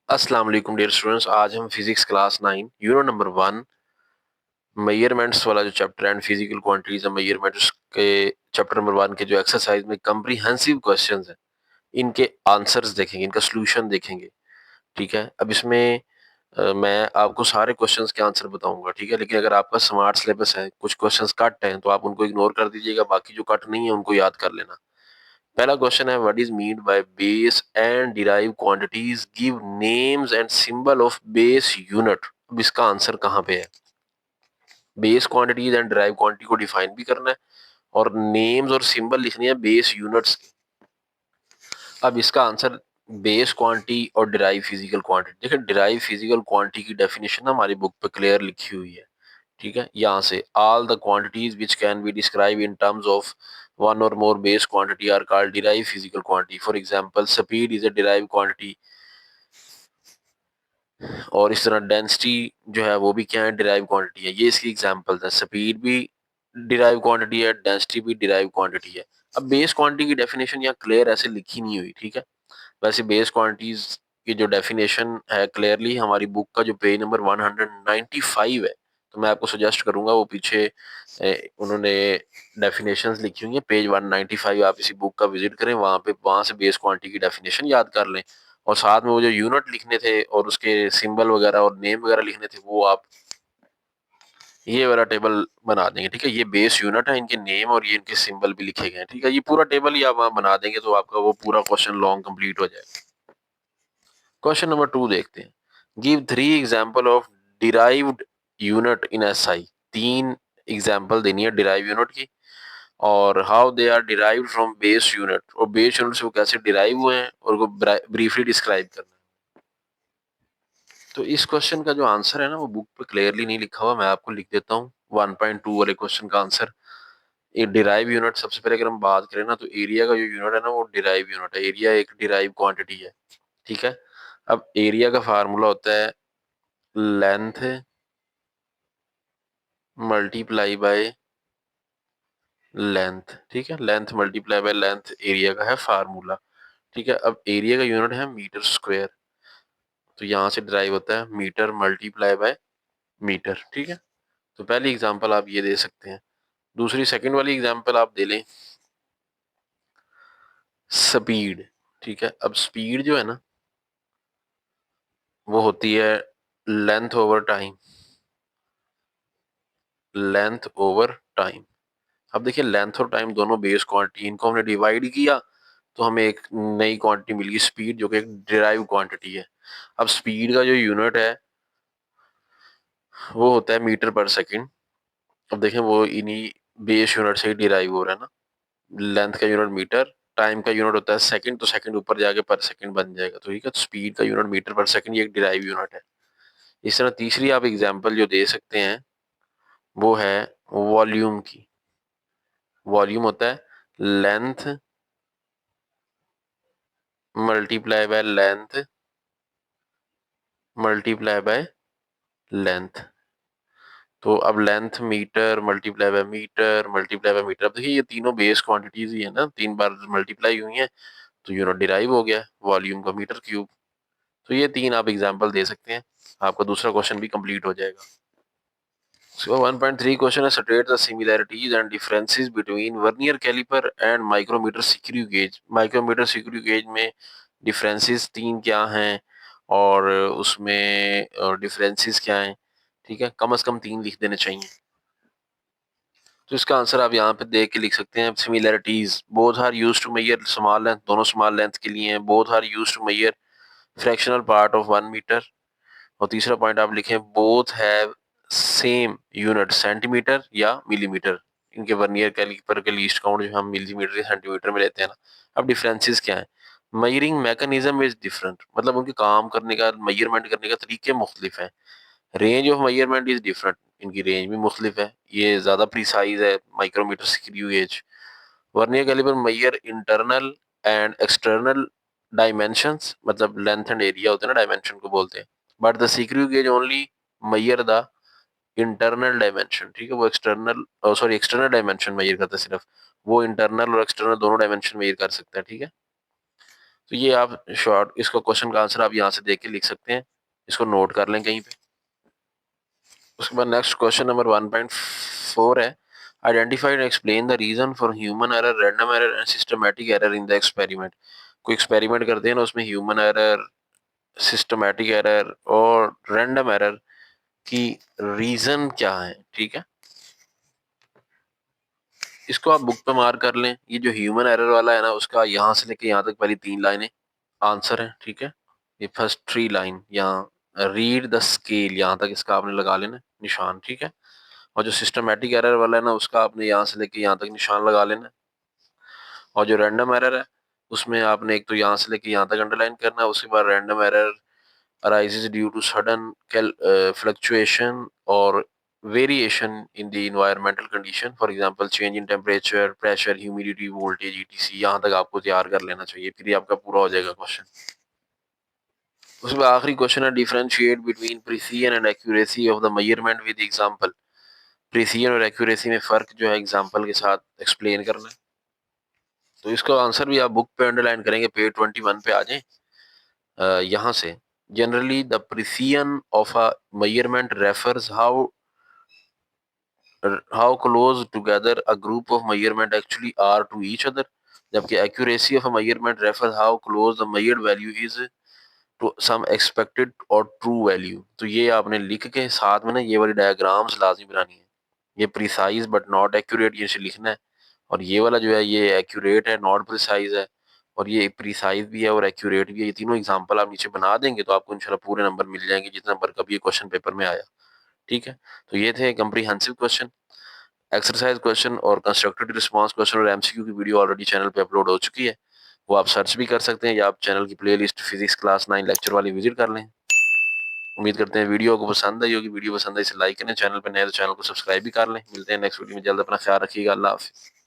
अस्सलाम वालेकुम dear students. आज हम physics class 9 unit number 1 measurements वाला जो chapter and physical quantities and measurements के चैप्टर नंबर 1 के जो एक्सरसाइज में कॉम्प्रिहेंसिव क्वेश्चंस हैं, इनके आंसर्स देखेंगे, इनका सॉल्यूशन देखेंगे। ठीक है, अब इसमें मैं आपको सारे क्वेश्चंस के आंसर बताऊंगा। ठीक है, लेकिन अगर आपका स्मार्ट सिलेबस है, कुछ क्वेश्चंस कट हैं, तो आप उनको इग्नोर कर दीजिएगा, बाकी जो कट नहीं है उनको याद कर लेना। पहला क्वेश्चन है, what is mean by base and derive quantities, give names and symbol of base unit. अब इसका आंसर कहाँ पे है? Base quantities and derive quantity को डिफाइन भी करना है और नेम्स और सिंबल लिखने हैं बेस यूनिट्स के। अब इसका आंसर बेस क्वांटिटी और डिराइव फिजिकल क्वांटिटी। देखिए, डिराइव फिजिकल क्वांटिटी की डेफिनेशन ना हमारी बुक पे क्लियर लिखी हुई है। ठीक है, यहाँ से all the quantities which can be describe in terms of one or more base quantity are called derived physical quantity. For example, speed is a derived quantity। और इस तरह डेंसिटी जो है वो भी क्या है? डिराइव क्वांटिटी है। ये इसकी एग्जांपल्स है। स्पीड भी डिराइव क्वांटिटी है, डेंसिटी भी डिराइव क्वांटिटी है। अब बेस क्वांटिटी की डेफिनेशन यहाँ क्लियर ऐसे लिखी नहीं हुई। ठीक है, वैसे बेस क्वांटिटीज की जो डेफिनेशन है क्लियरली हमारी बुक का जो पेज नंबर 195 है, तो मैं आपको सजेस्ट करूंगा वो पीछे उन्होंने डेफिनेशंस लिखी हुई है, पेज 195 आप इसी बुक का विजिट करें, वहां से बेस क्वांटिटी की डेफिनेशन याद कर लें और साथ में वो जो यूनिट लिखने थे और उसके सिंबल वगैरह और नेम वगैरह लिखने थे वो आप ये वाला टेबल बना देंगे। ठीक है, ये बेस यूनिट है, इनके नेम और ये इनके सिंबल भी लिखे गए हैं। ठीक है, ये पूरा टेबल ही आप वहां बना देंगे तो आपका वो पूरा क्वेश्चन लॉन्ग कंप्लीट हो जाएगा। क्वेश्चन नंबर 2 देखते हैं। Give 3 example of derived unit in SI. 3 example देनी है डिराइव यूनिट की और how they are derived from base unit, और बेस यूनिट से वो कैसे डिराइव हुए हैं और वो ब्रीफली डिस्क्राइब करना है। तो इस क्वेश्चन का जो आंसर है ना वो बुक पे क्लियरली नहीं लिखा हुआ, मैं आपको लिख देता हूँ। 1.2 वाले क्वेश्चन का आंसर, ये डिराइव यूनिट, सबसे पहले अगर हम बात करें ना तो एरिया का जो यूनिट है ना वो डिराइव यूनिट है। एरिया एक डिराइव क्वांटिटी है। ठीक है, अब एरिया का फार्मूला होता है लेंथ मल्टीप्लाई बाय लेंथ। ठीक है, length multiply by length area का है फार्मूला। ठीक है, अब एरिया का यूनिट है मीटर स्क्वायर, तो यहां से ड्राइव होता है मीटर मल्टीप्लाई बाय मीटर। ठीक है, तो पहली एग्जांपल आप ये दे सकते हैं। दूसरी सेकंड वाली एग्जांपल आप दे लें स्पीड। ठीक है, अब स्पीड जो है ना वो होती है length over time, length over time. अब देखिए, लेंथ और टाइम दोनों बेस क्वांटिटी, इनको हमने डिवाइड किया तो हमें एक नई क्वांटिटी मिल गई स्पीड, जो कि एक डिराइव क्वांटिटी है। अब स्पीड का जो यूनिट है वो होता है मीटर पर सेकंड। अब देखें वो इन्हीं बेस यूनिट से ही डिराइव हो रहा है ना। लेंथ का यूनिट मीटर, टाइम का यूनिट होता है सेकंड, तो सेकंड ऊपर जाके पर सेकंड बन जाएगा। तो ठीक है, स्पीड का यूनिट मीटर पर सेकंड, ये एक डिराइव यूनिट है। इस तरह तीसरी आप एग्जांपल जो दे सकते हैं वो है वॉल्यूम की। वॉल्यूम होता है length multiply by length multiply by length. तो अब length metre multiply by metre multiply by metre. अब देखिए ये तीनों बेस क्वांटिटीज ही है ना, 3 बार मल्टीप्लाई हुई हैं तो यूनिट डिराइव हो गया वॉल्यूम का मीटर क्यूब। तो ये 3 आप एग्जांपल दे सकते हैं, आपका दूसरा क्वेश्चन भी कंप्लीट हो जाएगा। So 1.3 क्वेश्चन है, state the similarities and differences between vernier calliper and micrometer screw gauge. Micrometer screw gauge में डिफरेंसेस 3 क्या हैं और उसमें डिफरेंसेस क्या हैं। ठीक है, कम से कम 3 लिख देने चाहिए। तो इसका आंसर आप यहाँ पे देख के लिख सकते हैं। Similarities, both are used to measure small length, दोनों स्मॉल लेंथ के लिए हैं। Both are used to measure fractional part of 1 metre. और तीसरा पॉइंट आप लिखें, both have same unit centimetre या मिलीमीटर। इनके वर्नियर कैलिपर के लीस्ट काउंट जो हम मिलीमीटर या सेंटीमीटर में लेते हैं ना। अब डिफरेंसेस क्या है? मेजरिंग मैकेनिज्म इज डिफरेंट, मतलब उनके काम करने का, मेजरमेंट करने का तरीके मुख्तलिफ हैं। Range of measurement is different, इनकी रेंज भी मुख्तलिफ है, ये ज़्यादा प्रिसाइज है micrometer screw gauge. Vernier calliper measure internal and external dimensions, मतलब लेंथ एंड एरिया होते हैं ना, डायमेंशन को बोलते हैं। But the screw gauge only measure the internal dimension. ठीक है, वो external sorry external dimension measure करता है सिर्फ, वो इंटरनल और एक्सटर्नल दोनों डायमेंशन मेजर कर सकता है। ठीक है, तो ये आप शॉर्ट इसको क्वेश्चन का आंसर आप यहाँ से देख के लिख सकते हैं, इसको नोट कर लें कहीं पे। उसके बाद नेक्स्ट क्वेश्चन नंबर 1.4 है, identify and explain the reason for human error, random error and systematic error in the experiment. कोई एक्सपेरिमेंट करते हैं ना, उसमें ह्यूमन एरर, सिस्टमैटिक एरर और रैंडम एरर की रीजन क्या है, ठीक है। इसको आप बुक पे मार्क कर लें। ये जो ह्यूमन एरर वाला है ना, उसका यहाँ से लेके यहाँ तक पहली 3 लाइनें आंसर है, ठीक है। ये फर्स्ट 3 लाइन यहाँ, रीड द स्केल, यहाँ तक इसका आपने लगा लेना निशान, ठीक है। और जो सिस्टमैटिक एरर वाला है ना, उसका आपने यहाँ से लेके यहाँ तक निशान लगा लेना। और जो रैंडम एरर है, उसमें आपने एक तो यहाँ से लेके यहाँ तक अंडरलाइन करना है। उसके बाद random error arises due to sudden fluctuation or variation in the environmental condition, for example change in temperature, pressure, humidity, voltage, etc। यहाँ तक आपको तैयार कर लेना चाहिए, फिर ये आपका पूरा हो जाएगा क्वेश्चन। उसमें आखिरी क्वेश्चन है, differentiate between precision and accuracy of the measurement with example. Precision और एक्यूरेसी में फर्क जो है एग्जांपल के साथ एक्सप्लेन करना है। तो इसका आंसर भी आप बुक पे अंडरलाइन करेंगे, पेज 21 पे आ जाए। यहाँ से generally the precision of a measurement refers how close together a group of measurement actually are to each other, जबकि accuracy of a measurement refers how close the measured value is to some expected or true value। तो ये आपने लिख के साथ में ना ये वाली डायग्राम्स लाजमी बनानी है। ये प्रिसाइज बट नॉट एक्यूरेट, ये इसे लिखना है। और ये वाला जो है ये एक्यूरेट है, नॉट प्रिसाइज है। और ये प्रिसाइज भी है और एक्यूरेट भी है। ये तीनों एग्जांपल आप नीचे बना देंगे तो आपको इंशाल्लाह पूरे नंबर मिल जाएंगे जितना नंबर का भी ये क्वेश्चन पेपर में आया, ठीक है। तो ये थे कम्प्रीहेंसिव क्वेश्चन, एक्सरसाइज क्वेश्चन और कंस्ट्रक्टेड रिस्पांस क्वेश्चन और एमसीक्यू की वीडियो ऑलरेडी चैनल पे अपलोड हो चुकी है। वो आप सर्च भी कर सकते हैं या आप चैनल की प्लेलिस्ट फिजिक्स क्लास 9 लेक्चर वाली विजिट कर लें। उम्मीद करते हैं वीडियो को पसंद आई होगी। वीडियो पसंद आई इसे लाइक करें, चैनल पे नए तो चैनल को सब्सक्राइब भी कर लें। मिलते हैं नेक्स्ट वीडियो में जल्द, अपना ख्याल रखिएगा, अल्लाह हाफिज़।